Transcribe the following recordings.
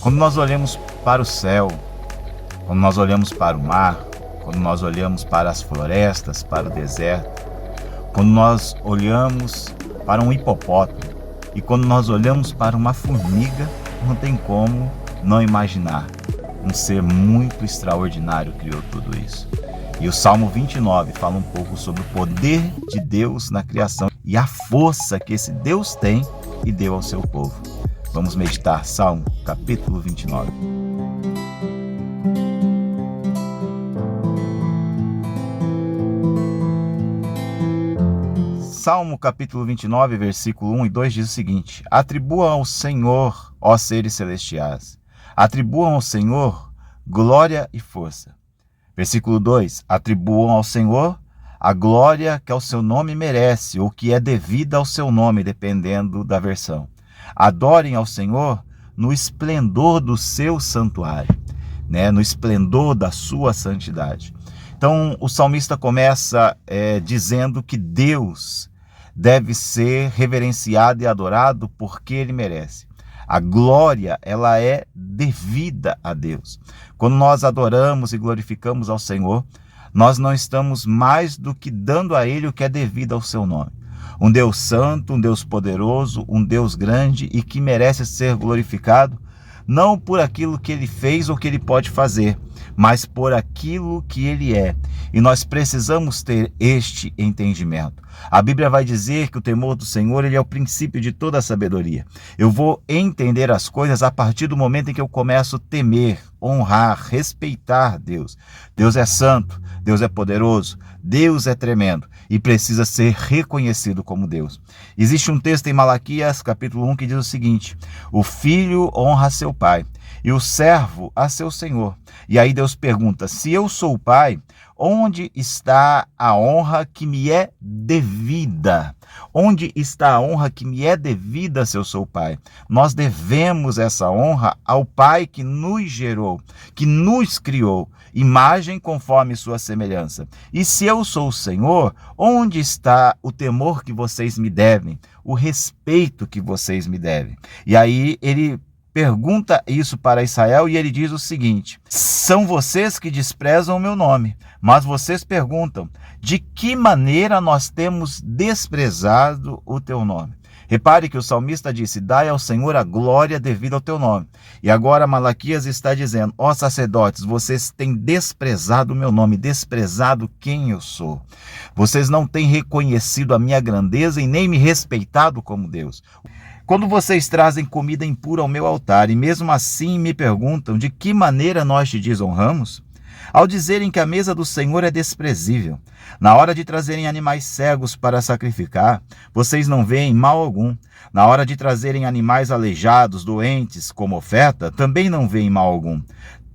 Quando nós olhamos para o céu, quando nós olhamos para o mar, quando nós olhamos para as florestas, para o deserto, quando nós olhamos para um hipopótamo e quando nós olhamos para uma formiga, não tem como não imaginar. Um ser muito extraordinário criou tudo isso. E o Salmo 29 fala um pouco sobre o poder de Deus na criação e a força que esse Deus tem e deu ao seu povo. Vamos meditar Salmo capítulo 29. Salmo capítulo 29, versículo 1 e 2 diz o seguinte: Atribuam ao Senhor, ó seres celestiais, atribuam ao Senhor glória e força. Versículo 2, atribuam ao Senhor a glória que ao seu nome merece, ou que é devida ao seu nome, dependendo da versão. Adorem ao Senhor no esplendor do seu santuário, no esplendor da sua santidade. Então, o salmista começa dizendo que Deus deve ser reverenciado e adorado porque Ele merece. A glória, ela é devida a Deus. Quando nós adoramos e glorificamos ao Senhor, nós não estamos mais do que dando a Ele o que é devido ao seu nome. Um Deus santo, um Deus poderoso, um Deus grande e que merece ser glorificado, não por aquilo que Ele fez ou que Ele pode fazer, mas por aquilo que Ele é. E nós precisamos ter este entendimento. A Bíblia vai dizer que o temor do Senhor, ele é o princípio de toda a sabedoria. Eu vou entender as coisas a partir do momento em que eu começo a temer, honrar, respeitar Deus. Deus é santo, Deus é poderoso, Deus é tremendo e precisa ser reconhecido como Deus. Existe um texto em Malaquias, capítulo 1, que diz o seguinte: o filho honra seu pai e o servo a seu senhor. E aí Deus pergunta: se eu sou o pai, onde está a honra que me é devida? Onde está a honra que me é devida se eu sou o pai? Nós devemos essa honra ao Pai que nos gerou, que nos criou, imagem conforme sua semelhança. E se eu sou o Senhor, onde está o temor que vocês me devem? O respeito que vocês me devem? E aí ele pergunta isso para Israel e ele diz o seguinte: são vocês que desprezam o meu nome, mas vocês perguntam, de que maneira nós temos desprezado o teu nome? Repare que o salmista disse: dai ao Senhor a glória devida ao teu nome. E agora Malaquias está dizendo: ó sacerdotes, vocês têm desprezado o meu nome, desprezado quem eu sou. Vocês não têm reconhecido a minha grandeza e nem me respeitado como Deus. Quando vocês trazem comida impura ao meu altar e mesmo assim me perguntam de que maneira nós te desonramos, ao dizerem que a mesa do Senhor é desprezível, na hora de trazerem animais cegos para sacrificar, vocês não veem mal algum. Na hora de trazerem animais aleijados, doentes, como oferta, também não veem mal algum.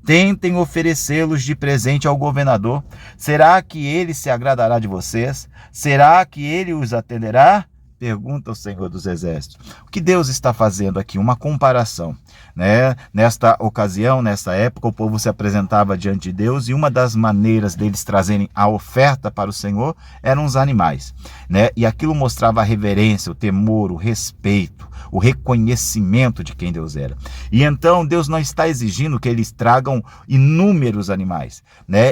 Tentem oferecê-los de presente ao governador. Será que ele se agradará de vocês? Será que ele os atenderá? Pergunta o Senhor dos Exércitos. O que Deus está fazendo aqui? Uma comparação. Nesta ocasião, nesta época, o povo se apresentava diante de Deus e uma das maneiras deles trazerem a oferta para o Senhor eram os animais. E aquilo mostrava a reverência, o temor, o respeito, o reconhecimento de quem Deus era. E então Deus não está exigindo que eles tragam inúmeros animais,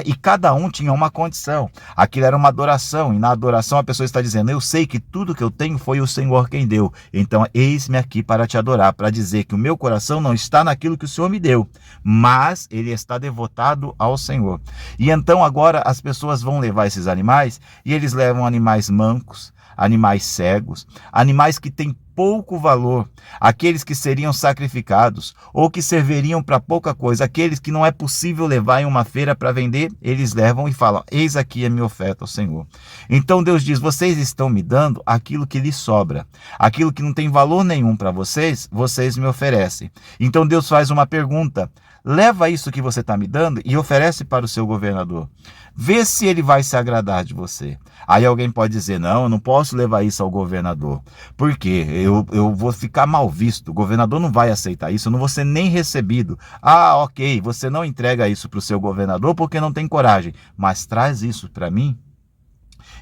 e cada um tinha uma condição. Aquilo era uma adoração, e na adoração a pessoa está dizendo: eu sei que tudo que eu tenho foi o Senhor quem deu, então eis-me aqui para te adorar, para dizer que o meu coração não está naquilo que o Senhor me deu, mas ele está devotado ao Senhor. E então agora as pessoas vão levar esses animais, e eles levam animais mancos, animais cegos, animais que têm pouco valor, aqueles que seriam sacrificados ou que serviriam para pouca coisa, aqueles que não é possível levar em uma feira para vender, eles levam e falam: eis aqui a minha oferta ao Senhor. Então Deus diz: vocês estão me dando aquilo que lhes sobra, aquilo que não tem valor nenhum para vocês, vocês me oferecem. Então Deus faz uma pergunta: leva isso que você está me dando e oferece para o seu governador. Vê se ele vai se agradar de você. Aí alguém pode dizer: não, eu não posso levar isso ao governador. Por quê? Eu vou ficar mal visto. O governador não vai aceitar isso, eu não vou ser nem recebido. Ah, ok, você não entrega isso para o seu governador porque não tem coragem. Mas traz isso para mim.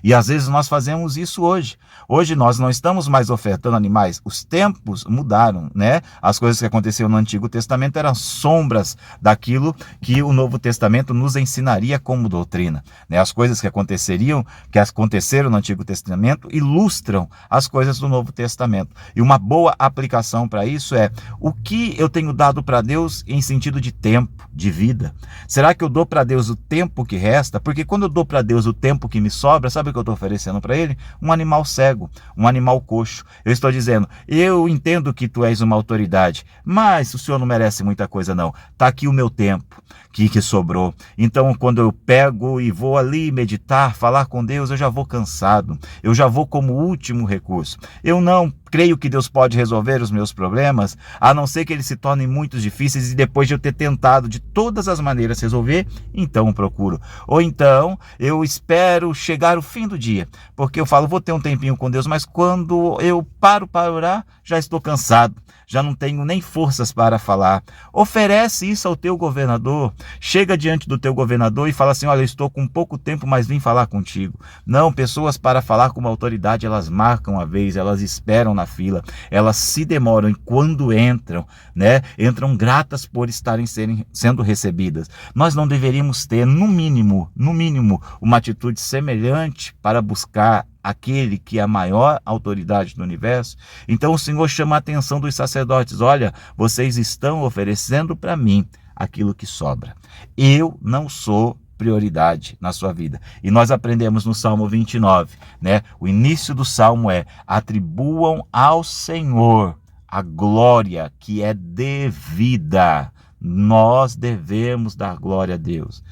E às vezes nós fazemos isso hoje. Hoje nós não estamos mais ofertando animais. Os tempos mudaram, né? As coisas que aconteciam no Antigo Testamento eram sombras daquilo que o Novo Testamento nos ensinaria como doutrina, né? As coisas que aconteceram no Antigo Testamento ilustram as coisas do Novo Testamento. E uma boa aplicação para isso é: o que eu tenho dado para Deus em sentido de tempo, de vida? Será que eu dou para Deus o tempo que resta? Porque quando eu dou para Deus o tempo que me sobra, sabe o que eu estou oferecendo para Ele? Um animal cego, um animal coxo. Eu estou dizendo: eu entendo que tu és uma autoridade, mas o Senhor não merece muita coisa não. Está aqui o meu tempo que sobrou. Então, quando eu pego e vou ali meditar, falar com Deus, eu já vou cansado. Eu já vou como último recurso. Eu não creio que Deus pode resolver os meus problemas, a não ser que eles se tornem muito difíceis e depois de eu ter tentado de todas as maneiras resolver, então eu procuro. Ou então eu espero chegar o fim do dia, porque eu falo, vou ter um tempinho com Deus, mas quando eu paro para orar, já estou cansado, já não tenho nem forças para falar. Oferece isso ao teu governador, chega diante do teu governador e fala assim: olha, eu estou com pouco tempo, mas vim falar contigo. Não, pessoas para falar com uma autoridade, elas marcam a vez, elas esperam na fila, elas se demoram e quando entram, né, entram gratas por estarem sendo recebidas. Nós não deveríamos ter, no mínimo, uma atitude semelhante para buscar aquele que é a maior autoridade do universo? Então o Senhor chama a atenção dos sacerdotes: olha, vocês estão oferecendo para mim aquilo que sobra. Eu não sou prioridade na sua vida. E nós aprendemos no Salmo 29, né? O início do Salmo é: atribuam ao Senhor a glória que é devida. Nós devemos dar glória a Deus.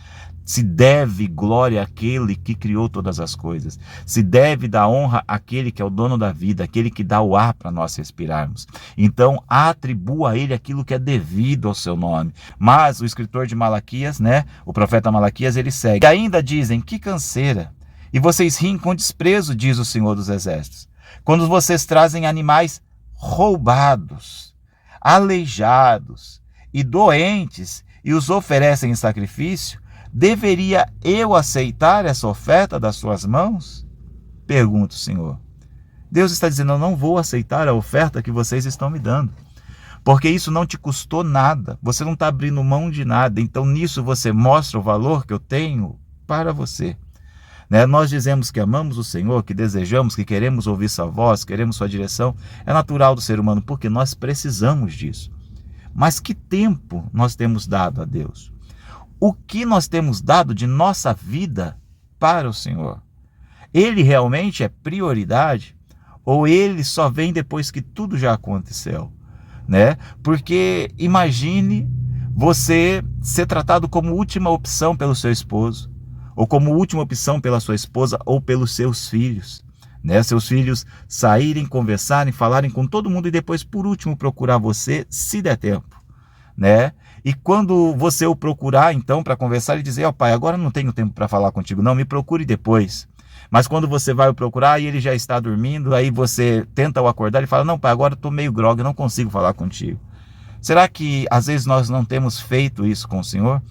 Se deve glória àquele que criou todas as coisas. Se deve dar honra àquele que é o dono da vida, aquele que dá o ar para nós respirarmos. Então, atribua a ele aquilo que é devido ao seu nome. Mas o escritor de Malaquias, né, o profeta Malaquias, ele segue: e ainda dizem, que canseira, e vocês riem com desprezo, diz o Senhor dos Exércitos, quando vocês trazem animais roubados, aleijados e doentes e os oferecem em sacrifício. Deveria eu aceitar essa oferta das suas mãos? Pergunta o Senhor. Deus está dizendo: eu não vou aceitar a oferta que vocês estão me dando, porque isso não te custou nada, você não está abrindo mão de nada, então nisso você mostra o valor que eu tenho para você. Né? Nós dizemos que amamos o Senhor, que desejamos, que queremos ouvir sua voz, queremos sua direção, é natural do ser humano, porque nós precisamos disso. Mas que tempo nós temos dado a Deus? O que nós temos dado de nossa vida para o Senhor? Ele realmente é prioridade? Ou ele só vem depois que tudo já aconteceu? Né? Porque imagine você ser tratado como última opção pelo seu esposo, ou como última opção pela sua esposa, ou pelos seus filhos. Né? Seus filhos saírem, conversarem, falarem com todo mundo e depois, por último, procurar você, se der tempo. Né? E quando você o procurar, então, para conversar e dizer: ó, pai, agora não tenho tempo para falar contigo, não, me procure depois. Mas quando você vai o procurar e ele já está dormindo, aí você tenta o acordar e fala: não, pai, agora eu estou meio grogue, não consigo falar contigo. Será que às vezes nós não temos feito isso com o Senhor?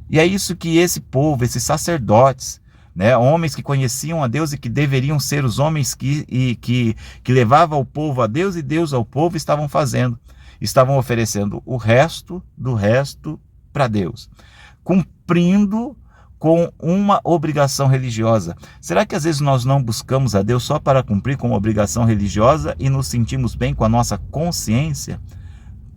E é isso que esse povo, esses sacerdotes, né, homens que conheciam a Deus e que deveriam ser os homens que levavam o povo a Deus e Deus ao povo, estavam fazendo. Estavam oferecendo o resto do resto para Deus, cumprindo com uma obrigação religiosa. Será que às vezes nós não buscamos a Deus só para cumprir com uma obrigação religiosa e nos sentimos bem com a nossa consciência?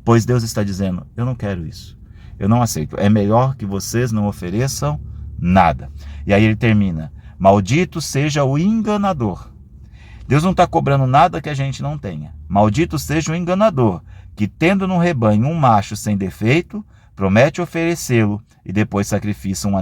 Pois Deus está dizendo: eu não quero isso, eu não aceito, é melhor que vocês não ofereçam nada. E aí ele termina: maldito seja o enganador. Deus não está cobrando nada que a gente não tenha. Maldito seja o enganador, que tendo no rebanho um macho sem defeito, promete oferecê-lo e depois sacrifica um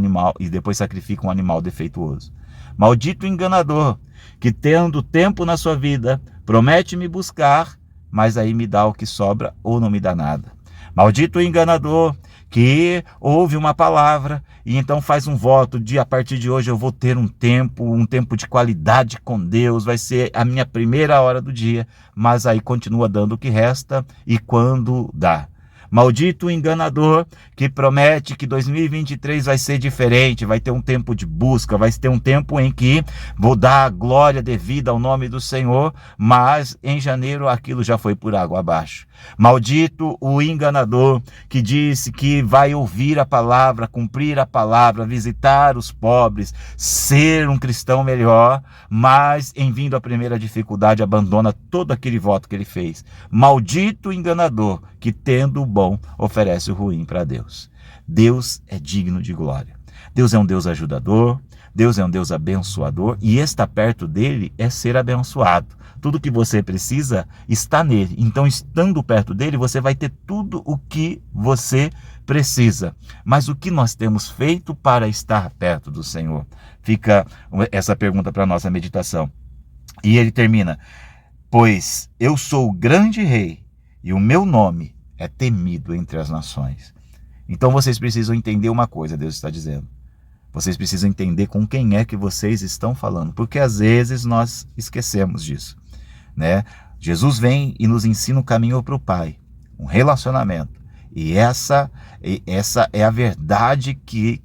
animal defeituoso. Maldito o enganador, que tendo tempo na sua vida, promete me buscar, mas aí me dá o que sobra ou não me dá nada. Maldito o enganador, que ouve uma palavra e então faz um voto de: a partir de hoje eu vou ter um tempo de qualidade com Deus, vai ser a minha primeira hora do dia, mas aí continua dando o que resta e quando dá. Maldito o enganador que promete que 2023 vai ser diferente, vai ter um tempo de busca, vai ter um tempo em que vou dar a glória devida ao nome do Senhor, mas em janeiro aquilo já foi por água abaixo. Maldito o enganador que disse que vai ouvir a palavra, cumprir a palavra, visitar os pobres, ser um cristão melhor, mas em vindo a primeira dificuldade abandona todo aquele voto que ele fez. Maldito o enganador que, tendo o bom, oferece o ruim para Deus. Deus é digno de glória. Deus é um Deus ajudador, Deus é um Deus abençoador, e estar perto dele é ser abençoado. Tudo que você precisa está nele. Então, estando perto dele, você vai ter tudo o que você precisa. Mas o que nós temos feito para estar perto do Senhor? Fica essa pergunta para a nossa meditação. E ele termina: pois eu sou o grande rei e o meu nome é temido entre as nações. Então vocês precisam entender uma coisa, Deus está dizendo. Vocês precisam entender com quem é que vocês estão falando, porque às vezes nós esquecemos disso, né? Jesus vem e nos ensina o caminho para o Pai, um relacionamento. E essa é a verdade que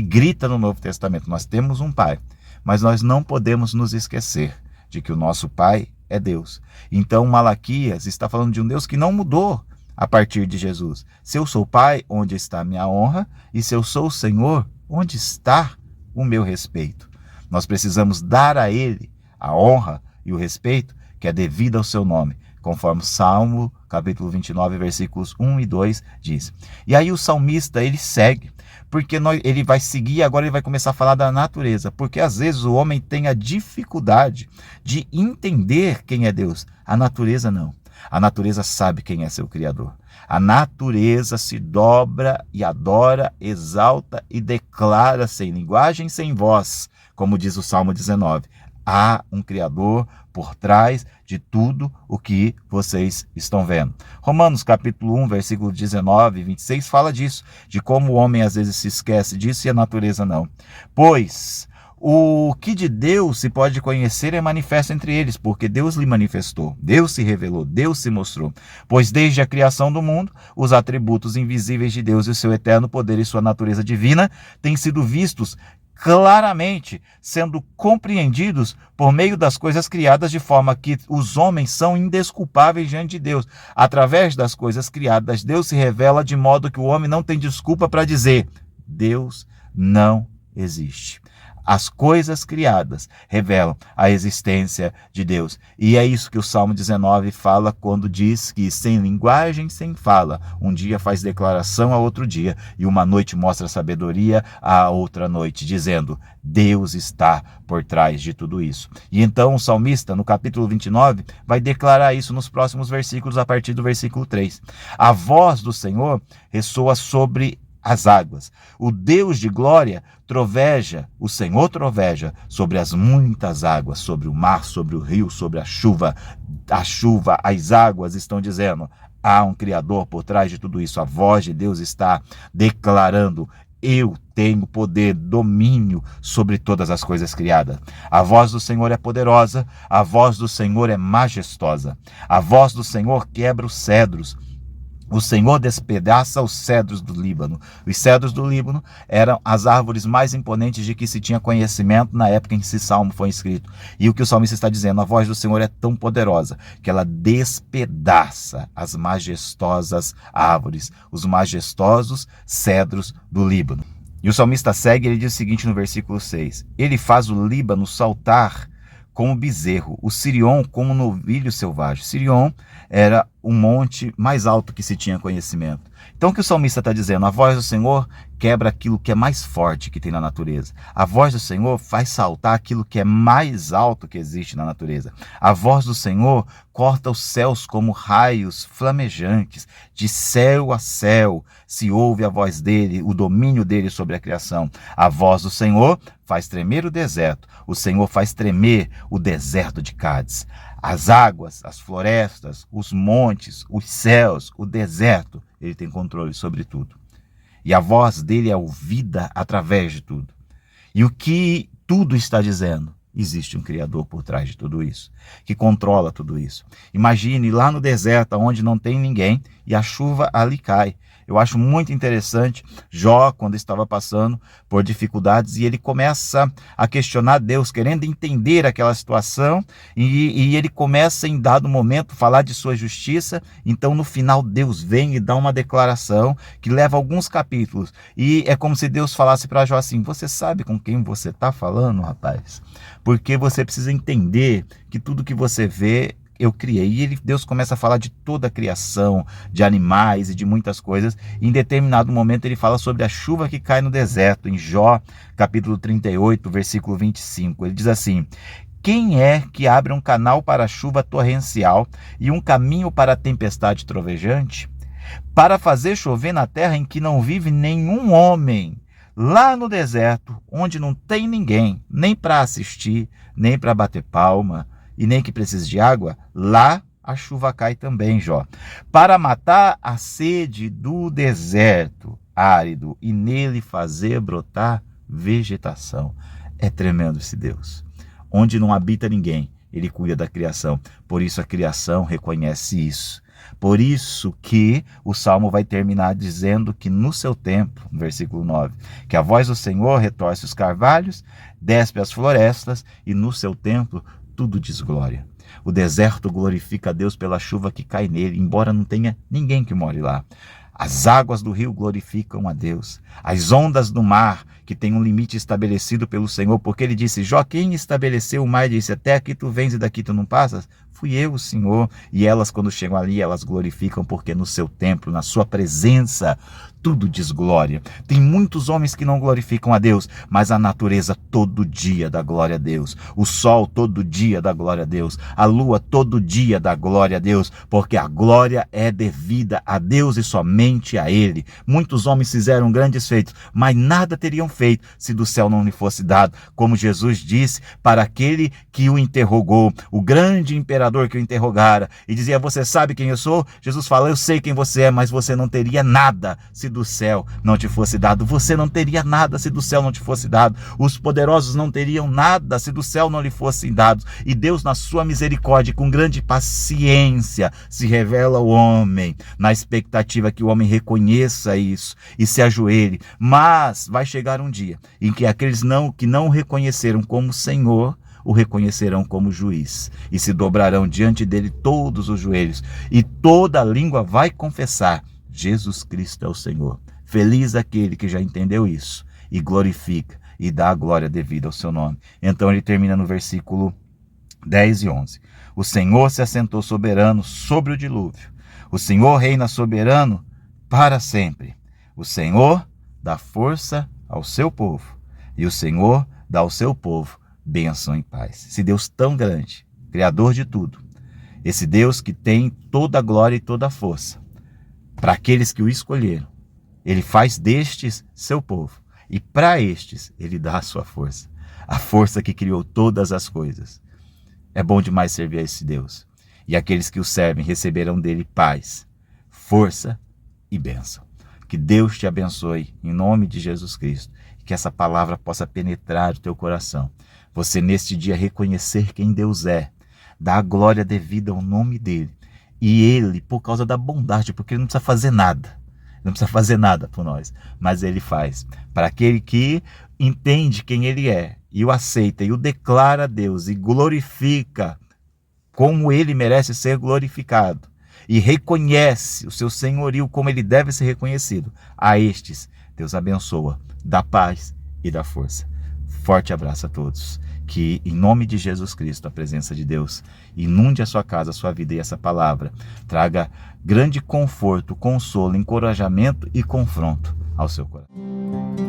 grita no Novo Testamento. Nós temos um Pai, mas nós não podemos nos esquecer de que o nosso Pai é Deus. Então Malaquias está falando de um Deus que não mudou a partir de Jesus. Se eu sou Pai, onde está a minha honra? E se eu sou o Senhor, onde está o meu respeito? Nós precisamos dar a Ele a honra e o respeito que é devido ao seu nome, conforme Salmo capítulo 29, versículos 1 e 2 diz. E aí o salmista, ele segue, porque ele vai seguir, agora ele vai começar a falar da natureza, porque às vezes o homem tem a dificuldade de entender quem é Deus. A natureza não. A natureza sabe quem é seu Criador. A natureza se dobra e adora, exalta e declara sem linguagem, sem voz, como diz o Salmo 19. Há um Criador por trás de tudo o que vocês estão vendo. Romanos capítulo 1, versículo 19 e 26 fala disso, de como o homem às vezes se esquece disso e a natureza não. Pois o que de Deus se pode conhecer é manifesto entre eles, porque Deus lhe manifestou, Deus se revelou, Deus se mostrou. Pois desde a criação do mundo, os atributos invisíveis de Deus e o seu eterno poder e sua natureza divina têm sido vistos claramente, sendo compreendidos por meio das coisas criadas, de forma que os homens são indesculpáveis diante de Deus. Através das coisas criadas, Deus se revela de modo que o homem não tem desculpa para dizer: Deus não existe. As coisas criadas revelam a existência de Deus. E é isso que o Salmo 19 fala quando diz que sem linguagem, sem fala, um dia faz declaração a outro dia, e uma noite mostra sabedoria a outra noite, dizendo: Deus está por trás de tudo isso. E então o salmista, no capítulo 29, vai declarar isso nos próximos versículos, a partir do versículo 3. A voz do Senhor ressoa sobre as águas. O Deus de glória troveja, o Senhor troveja sobre as muitas águas, sobre o mar, sobre o rio, sobre a chuva, as águas estão dizendo: há um Criador por trás de tudo isso. A voz de Deus está declarando: eu tenho poder, domínio sobre todas as coisas criadas. A voz do Senhor é poderosa, a voz do Senhor é majestosa. A voz do Senhor quebra os cedros. O Senhor despedaça os cedros do Líbano. Os cedros do Líbano eram as árvores mais imponentes de que se tinha conhecimento na época em que esse salmo foi escrito. E o que o salmista está dizendo: a voz do Senhor é tão poderosa que ela despedaça as majestosas árvores, os majestosos cedros do Líbano. E o salmista segue, ele diz o seguinte no versículo 6. Ele faz o Líbano saltar como bezerro, o Sirion como novilho selvagem. Sirion era o monte mais alto que se tinha conhecimento. Então o que o salmista está dizendo? A voz do Senhor quebra aquilo que é mais forte que tem na natureza. A voz do Senhor faz saltar aquilo que é mais alto que existe na natureza. A voz do Senhor corta os céus como raios flamejantes. De céu a céu se ouve a voz dele, o domínio dele sobre a criação. A voz do Senhor faz tremer o deserto. O Senhor faz tremer o deserto de Cádiz. As águas, as florestas, os montes, os céus, o deserto, ele tem controle sobre tudo. E a voz dele é ouvida através de tudo. E o que tudo está dizendo? Existe um Criador por trás de tudo isso, que controla tudo isso. Imagine lá no deserto, onde não tem ninguém, e a chuva ali cai. Eu acho muito interessante Jó, quando estava passando por dificuldades, e ele começa a questionar Deus, querendo entender aquela situação, e ele começa em dado momento a falar de sua justiça. Então no final Deus vem e dá uma declaração que leva alguns capítulos, e é como se Deus falasse para Jó assim: você sabe com quem você está falando, rapaz? Porque você precisa entender que tudo que você vê eu criei. E Deus começa a falar de toda a criação, de animais e de muitas coisas. E em determinado momento ele fala sobre a chuva que cai no deserto, em Jó, capítulo 38, versículo 25. Ele diz assim: quem é que abre um canal para a chuva torrencial e um caminho para a tempestade trovejante? Para fazer chover na terra em que não vive nenhum homem, lá no deserto, onde não tem ninguém, nem para assistir, nem para bater palma, e nem que precise de água, lá a chuva cai também, Jó. Para matar a sede do deserto árido e nele fazer brotar vegetação. É tremendo esse Deus. Onde não habita ninguém, ele cuida da criação. Por isso a criação reconhece isso. Por isso que o Salmo vai terminar dizendo que no seu templo, no versículo 9, que a voz do Senhor retorce os carvalhos, despe as florestas, e no seu templo tudo diz glória. O deserto glorifica a Deus pela chuva que cai nele, embora não tenha ninguém que more lá. As águas do rio glorificam a Deus. As ondas do mar, que tem um limite estabelecido pelo Senhor, porque ele disse: Jó, quem estabeleceu o mar? Ele disse: até aqui tu vens e daqui tu não passas? Fui eu, o Senhor. E elas, quando chegam ali, elas glorificam, porque no seu templo, na sua presença, tudo diz glória. Tem muitos homens que não glorificam a Deus, mas a natureza todo dia dá glória a Deus. O sol todo dia dá glória a Deus. A lua todo dia dá glória a Deus, porque a glória é devida a Deus e somente a Ele. Muitos homens fizeram grandes feitos, mas nada teriam feito se do céu não lhe fosse dado. Como Jesus disse para aquele que o interrogou, o grande imperador que o interrogara, e dizia: você sabe quem eu sou? Jesus fala: eu sei quem você é, mas você não teria nada se do céu não te fosse dado. Você não teria nada se do céu não te fosse dado. Os poderosos não teriam nada se do céu não lhe fossem dados. E Deus, na sua misericórdia, com grande paciência, se revela ao homem, na expectativa que o homem reconheça isso e se ajoelhe. Mas vai chegar um dia em que aqueles que não o reconheceram como Senhor, o reconhecerão como juiz, e se dobrarão diante dele todos os joelhos, e toda língua vai confessar: Jesus Cristo é o Senhor. Feliz aquele que já entendeu isso e glorifica e dá a glória devida ao seu nome. Então ele termina no versículo 10 e 11. O Senhor se assentou soberano sobre o dilúvio. O Senhor reina soberano para sempre. O Senhor dá força ao seu povo, e o Senhor dá ao seu povo bênção e paz. Esse Deus tão grande, Criador de tudo, esse Deus que tem toda a glória e toda a força, para aqueles que o escolheram, ele faz destes seu povo. E para estes, ele dá a sua força. A força que criou todas as coisas. É bom demais servir a esse Deus. E aqueles que o servem receberão dele paz, força e bênção. Que Deus te abençoe em nome de Jesus Cristo. E que essa palavra possa penetrar o teu coração. Você neste dia reconhecer quem Deus é. Dar a glória devida ao nome dele. E ele, por causa da bondade, porque ele não precisa fazer nada. Não precisa fazer nada por nós. Mas ele faz. Para aquele que entende quem ele é, e o aceita, e o declara a Deus, e glorifica como ele merece ser glorificado, e reconhece o seu senhorio como ele deve ser reconhecido. A estes, Deus abençoa, dá paz e dá força. Forte abraço a todos. Que, em nome de Jesus Cristo, a presença de Deus inunde a sua casa, a sua vida, e essa palavra traga grande conforto, consolo, encorajamento e confronto ao seu coração.